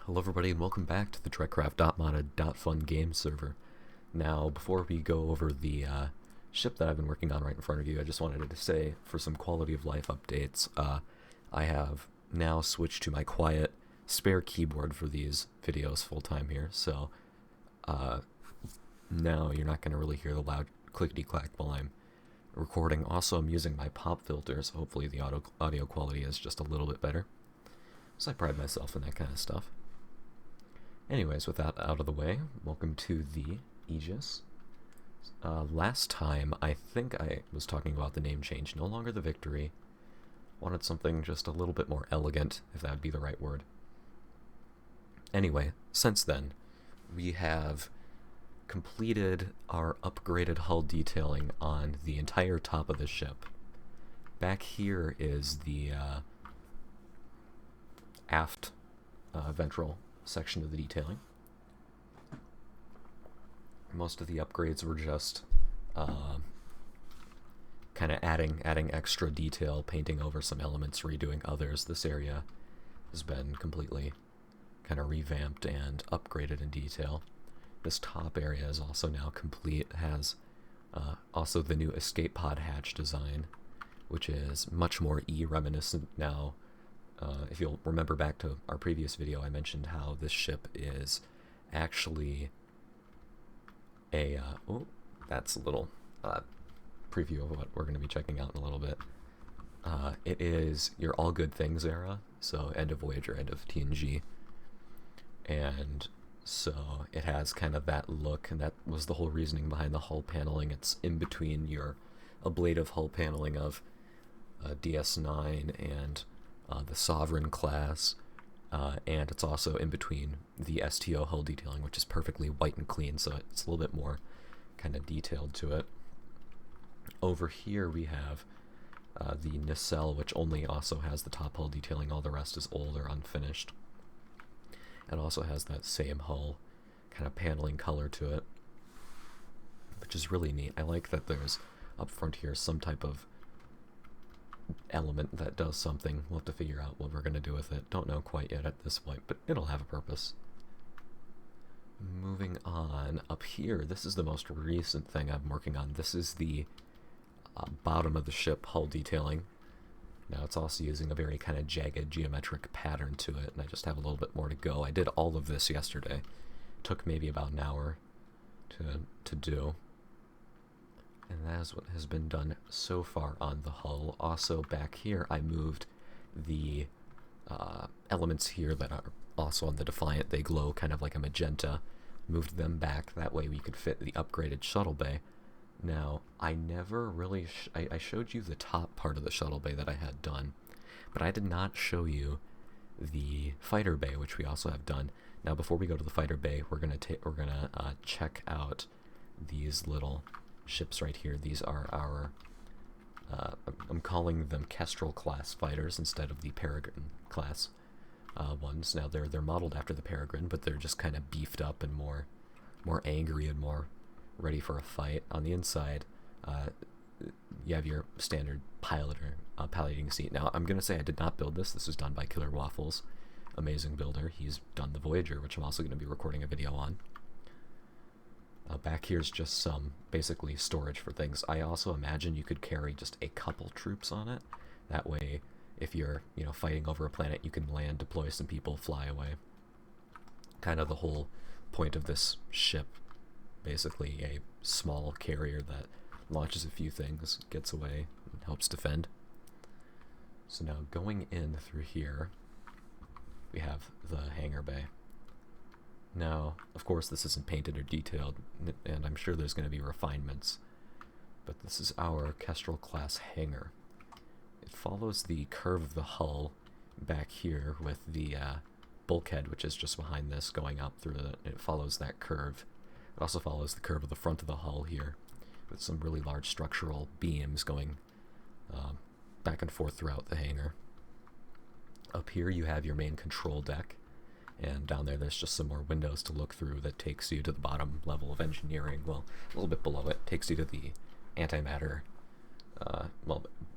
Hello everybody and welcome back to the TREKCRAFT.modded.fun game server. Now, before we go over the ship that I've been working on right in front of you, I just wanted to say, for some quality of life updates, I have now switched to my quiet, spare keyboard for these videos full-time here, so now you're not going to really hear the loud clickety-clack while I'm recording. Also, I'm using my pop filters, so hopefully the audio quality is just a little bit better. So I pride myself in that kind of stuff. Anyways, with that out of the way, welcome to the Aegis. Last time, I think I was talking about the name change, no longer the Victory. Wanted something just a little bit more elegant, if that would be the right word. Anyway, since then, we have completed our upgraded hull detailing on the entire top of the ship. Back here is the aft ventral section of the detailing. Most of the upgrades were just kind of adding extra detail, painting over some elements, redoing others. This area has been completely kind of revamped and upgraded in detail. This top area is also now complete. It has also the new escape pod hatch design, which is much more E-reminiscent now. If you'll remember back to our previous video, I mentioned how this ship is actually a, oh, that's a little preview of what we're going to be checking out in a little bit. It is your All Good Things era, so end of Voyager, end of TNG, and so it has kind of that look, and that was the whole reasoning behind the hull paneling. It's in between your ablative hull paneling of DS9 and the Sovereign class, and it's also in between the STO hull detailing, which is perfectly white and clean, so it's a little bit more kind of detailed to it. Over here we have the nacelle, which only also has the top hull detailing. All the rest is old or unfinished. It also has that same hull kind of paneling color to it, which is really neat. I like that there's up front here some type of element that does something. We'll have to figure out what we're going to do with it. Don't know quite yet at this point, but it'll have a purpose. Moving on, up here, this is the most recent thing I'm working on. This is the bottom of the ship hull detailing. Now it's also using a very kind of jagged geometric pattern to it, and I just have a little bit more to go. I did all of this yesterday. Took maybe about an hour to do. And that is what has been done so far on the hull. Also back here, I moved the elements here that are also on the Defiant. They glow kind of like a magenta. Moved them back. That way we could fit the upgraded shuttle bay. Now, I never really... I showed you the top part of the shuttle bay that I had done, but I did not show you the fighter bay, which we also have done. Now, before we go to the fighter bay, we're gonna check out these little ships right here. These are our I'm calling them Kestrel class fighters instead of the Peregrine class ones. Now they're modeled after the Peregrine, but they're just kind of beefed up and more angry and more ready for a fight. On the inside, you have your standard piloting seat. Now I'm gonna say I did not build this. This was done by Killer Waffles, amazing builder. He's done the Voyager, which I'm also going to be recording a video on. Back here's just some, basically, storage for things. I also imagine you could carry just a couple troops on it. That way, if you're, fighting over a planet, you can land, deploy some people, fly away. Kind of the whole point of this ship. Basically, a small carrier that launches a few things, gets away, and helps defend. So now, going in through here, we have the Hangar Bay. Now, of course, this isn't painted or detailed, and I'm sure there's going to be refinements, but this is our Kestrel class hangar. It follows the curve of the hull back here with the bulkhead, which is just behind this, going up through it follows that curve. It also follows the curve of the front of the hull here, with some really large structural beams going back and forth throughout the hangar. Up here you have your main control deck, and down there's just some more windows to look through that takes you to the bottom level of engineering. Well, a little bit below it, takes you to the antimatter,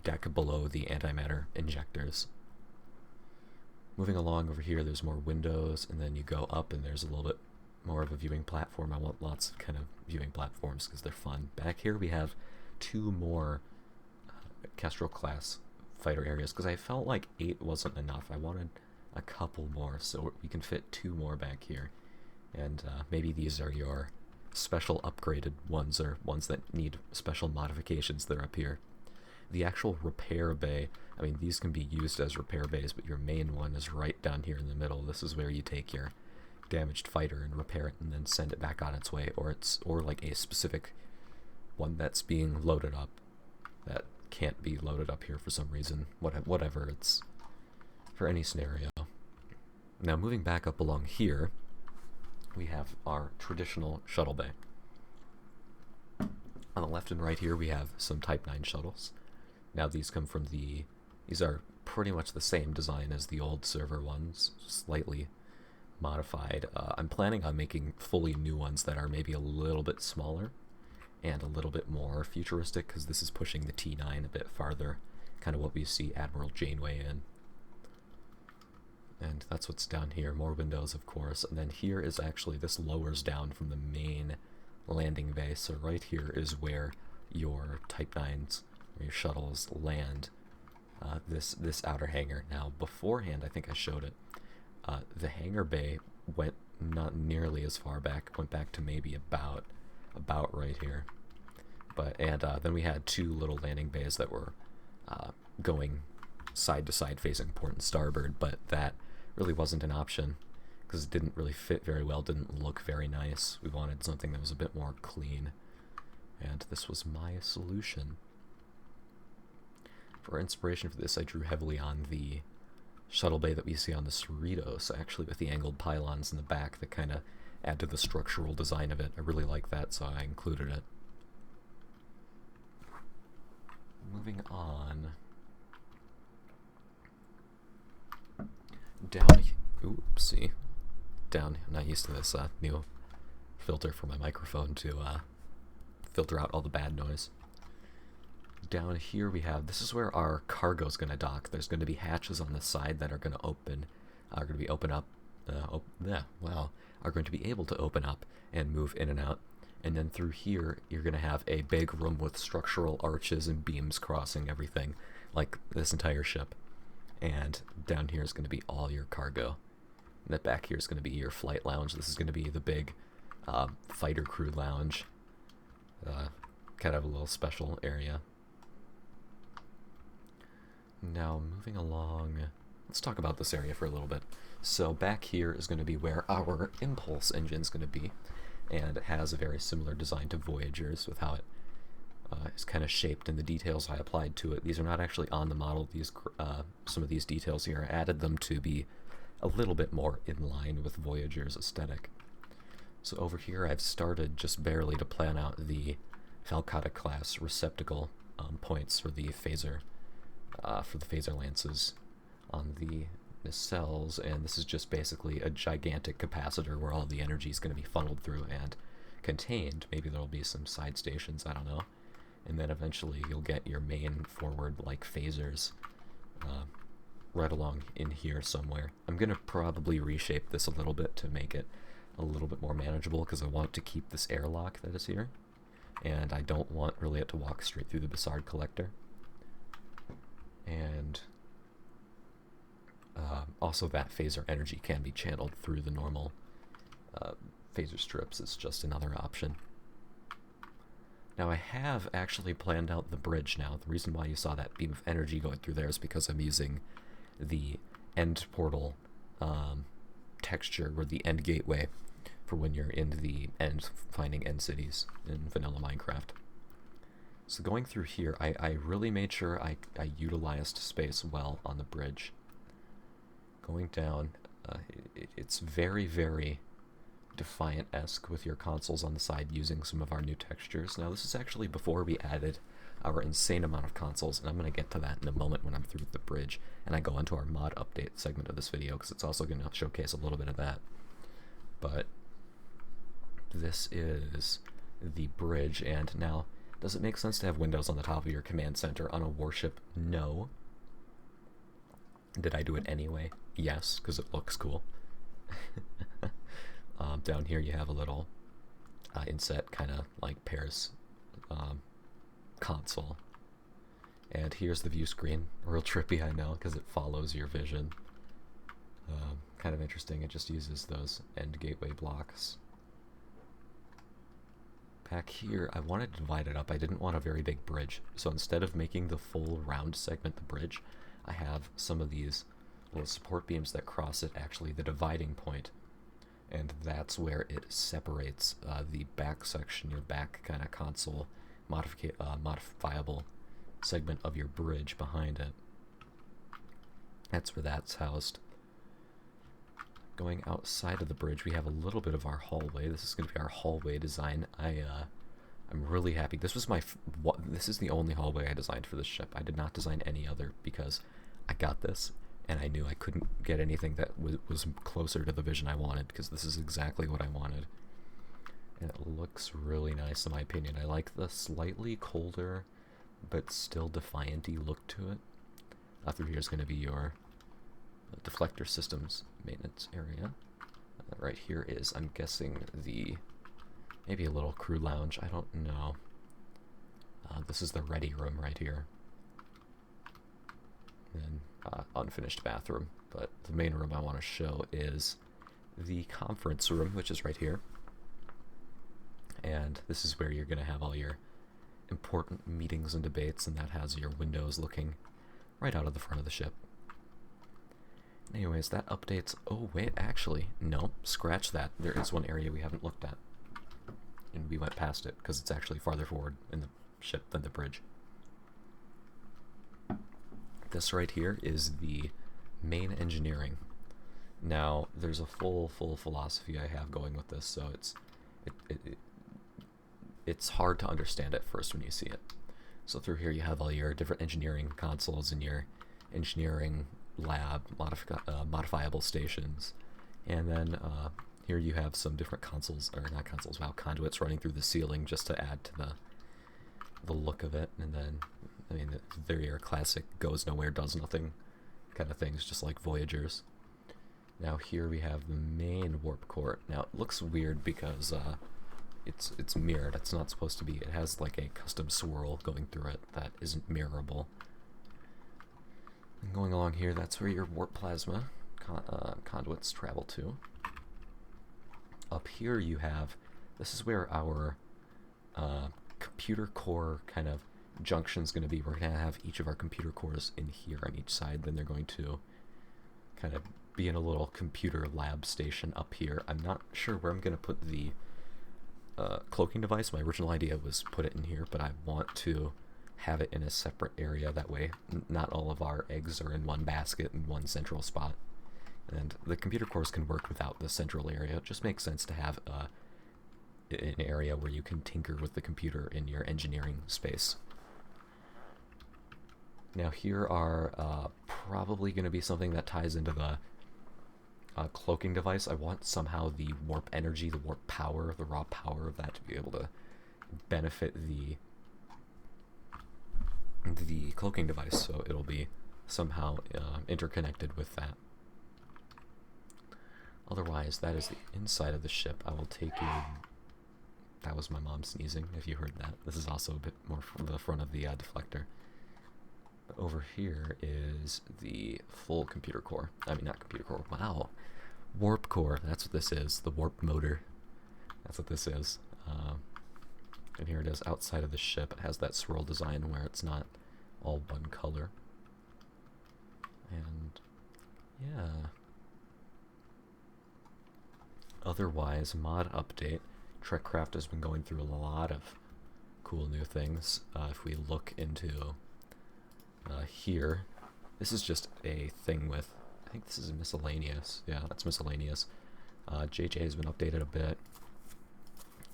deck below the antimatter injectors. Moving along over here, there's more windows, and then you go up and there's a little bit more of a viewing platform. I want lots of kind of viewing platforms because they're fun. Back here we have 2 more Kestrel class fighter areas because I felt like 8 wasn't enough. I wanted a couple more, so we can fit 2 more back here. And maybe these are your special upgraded ones, or ones that need special modifications. They're up here. The actual repair bay, I mean, these can be used as repair bays, but your main one is right down here in the middle. This is where you take your damaged fighter and repair it and then send it back on its way, or like a specific one that's being loaded up that can't be loaded up here for some reason. Whatever, it's for any scenario. Now moving back up along here, we have our traditional shuttle bay. On the left and right here we have some Type 9 shuttles. Now these come from these are pretty much the same design as the old server ones, slightly modified. I'm planning on making fully new ones that are maybe a little bit smaller and a little bit more futuristic, because this is pushing the T9 a bit farther, kind of what we see Admiral Janeway in. And that's what's down here, more windows of course, and then here is actually, this lowers down from the main landing bay, so right here is where your Type 9s, or your shuttles land, this outer hangar. Now beforehand, I think I showed it, the hangar bay went not nearly as far back, went back to maybe about right here. And then we had 2 little landing bays that were going side to side facing port and starboard, but that really wasn't an option because it didn't really fit very well, didn't look very nice. We wanted something that was a bit more clean, and this was my solution. For inspiration for this, I drew heavily on the shuttle bay that we see on the Cerritos, actually, with the angled pylons in the back that kind of add to the structural design of it. I really like that, so I included it. Moving on. Oopsie. I'm not used to this new filter for my microphone to filter out all the bad noise. Down here we have, this is where our cargo's going to dock. There's going to be hatches on the side that are going to are going to be able to open up and move in and out. And then through here, you're going to have a big room with structural arches and beams crossing everything, like this entire ship. And down here is going to be all your cargo. And the back here is going to be your flight lounge. This is going to be the big fighter crew lounge. Kind of a little special area. Now, moving along, let's talk about this area for a little bit. So back here is going to be where our impulse engine is going to be, and it has a very similar design to Voyager's with how it is kind of shaped and the details I applied to it. These are not actually on the model. These some of these details here, I added them to be a little bit more in line with Voyager's aesthetic. So over here I've started just barely to plan out the Falcata class receptacle points for the phaser lances on the nacelles, and this is just basically a gigantic capacitor where all the energy is going to be funneled through and contained. Maybe there'll be some side stations, I don't know. And then eventually you'll get your main forward like phasers right along in here somewhere. I'm going to probably reshape this a little bit to make it a little bit more manageable because I want to keep this airlock that is here, and I don't want really it to walk straight through the Bassard collector. And also that phaser energy can be channeled through the normal phaser strips. It's just another option. Now I have actually planned out the bridge now. The reason why you saw that beam of energy going through there is because I'm using the end portal texture, or the end gateway, for when you're in the end, finding end cities in vanilla Minecraft. So going through here, I really made sure I utilized space well on the bridge. Going down, it's very, very Defiant-esque with your consoles on the side using some of our new textures. Now this is actually before we added our insane amount of consoles, and I'm going to get to that in a moment when I'm through with the bridge and I go into our mod update segment of this video, because it's also going to showcase a little bit of that. But this is the bridge, and now, does it make sense to have windows on the top of your command center on a warship? No. Did I do it anyway? Yes, because it looks cool. Down here you have a little inset kind of like Paris console. And here's the view screen. Real trippy, I know, because it follows your vision. Kind of interesting. It just uses those end gateway blocks. Back here, I wanted to divide it up. I didn't want a very big bridge. So instead of making the full round segment the bridge, I have some of these little support beams that cross it, actually the dividing point. And that's where it separates the back section, your back kind of console, modifiable segment of your bridge behind it. That's where that's housed. Going outside of the bridge, we have a little bit of our hallway. This is going to be our hallway design. I'm really happy. This was this is the only hallway I designed for this ship. I did not design any other because I got this and I knew I couldn't get anything that was closer to the vision I wanted, because this is exactly what I wanted. And it looks really nice in my opinion. I like the slightly colder but still defiant-y look to it. Through here is going to be your deflector systems maintenance area. Right here is, I'm guessing, maybe a little crew lounge. I don't know. This is the ready room right here. And unfinished bathroom. But the main room I want to show is the conference room, which is right here. And this is where you're going to have all your important meetings and debates, and that has your windows looking right out of the front of the ship. Anyways, that updates... Oh, wait, actually, no, scratch that. There is one area we haven't looked at. And we went past it, because it's actually farther forward in the ship than the bridge. This right here is the main engineering. Now, there's a full philosophy I have going with this, so it's hard to understand at first when you see it. So through here you have all your different engineering consoles and your engineering lab, modifiable stations, and then here you have some different consoles, or not consoles, wow, conduits running through the ceiling just to add to the look of it. And then, I mean, they're your classic goes nowhere, does nothing kind of things, just like Voyagers. Now here we have the main warp core. Now it looks weird because it's mirrored. It's not supposed to be. It has like a custom swirl going through it that isn't mirrorable. And going along here, that's where your warp plasma conduits travel to. Up here you have, this is where our computer core kind of junction is going to be. We're going to have each of our computer cores in here on each side. Then they're going to kind of be in a little computer lab station up here. I'm not sure where I'm going to put the cloaking device. My original idea was put it in here, but I want to have it in a separate area. That way not all of our eggs are in one basket in one central spot. And the computer cores can work without the central area. It just makes sense to have an area where you can tinker with the computer in your engineering space. Now here are probably going to be something that ties into the cloaking device. I want somehow the warp energy, the warp power, the raw power of that to be able to benefit the cloaking device, so it'll be somehow interconnected with that. Otherwise, that is the inside of the ship. I will take you... That was my mom sneezing, if you heard that. This is also a bit more from the front of the deflector. But over here is the full computer core. I mean, not computer core. Wow. Warp core. That's what this is. The warp motor. That's what this is. And here it is outside of the ship. It has that swirl design where it's not all one color. And yeah. Otherwise, mod update. TREKCRAFT has been going through a lot of cool new things. If we look into here, this is just a thing with, I think this is miscellaneous. Yeah, that's miscellaneous. JJ has been updated a bit.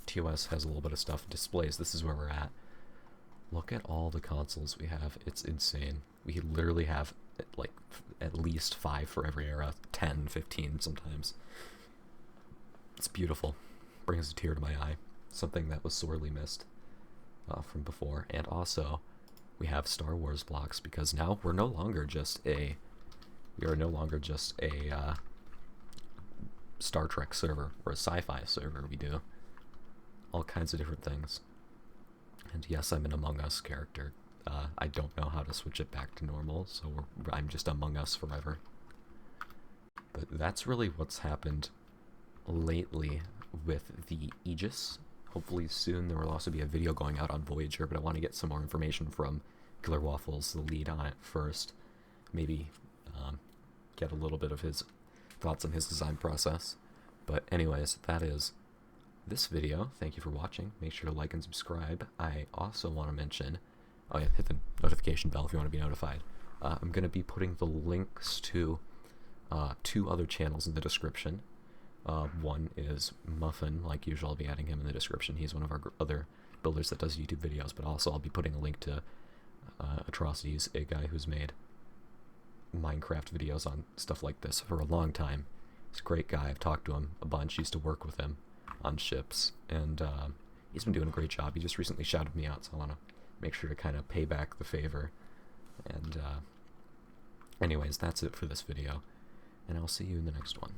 TOS has a little bit of stuff. Displays, this is where we're at. Look at all the consoles we have. It's insane. We literally have like at least 5 for every era, 10, 15 sometimes. It's beautiful. Brings a tear to my eye. Something that was sorely missed from before. And also, we have Star Wars blocks, because now we're no longer just a We are no longer just a Star Trek server or a sci-fi server. We do all kinds of different things. And yes, I'm an Among Us character. I don't know how to switch it back to normal, so I'm just Among Us forever. But that's really what's happened lately with the Aegis. Hopefully soon there will also be a video going out on Voyager, but I want to get some more information from Killer Waffles, the lead on it, first. Maybe get a little bit of his thoughts on his design process. But anyways, that is this video. Thank you for watching. Make sure to like and subscribe. I also want to mention, oh yeah, hit the notification bell if you want to be notified. I'm going to be putting the links to 2 other channels in the description. One is Muffin, like usual. I'll be adding him in the description. He's one of our other builders that does YouTube videos, but also I'll be putting a link to Atrocities, a guy who's made Minecraft videos on stuff like this for a long time. He's a great guy. I've talked to him a bunch. Used to work with him on ships, and he's been doing a great job. He just recently shouted me out, so I want to make sure to kind of pay back the favor. And anyways, that's it for this video, and I'll see you in the next one.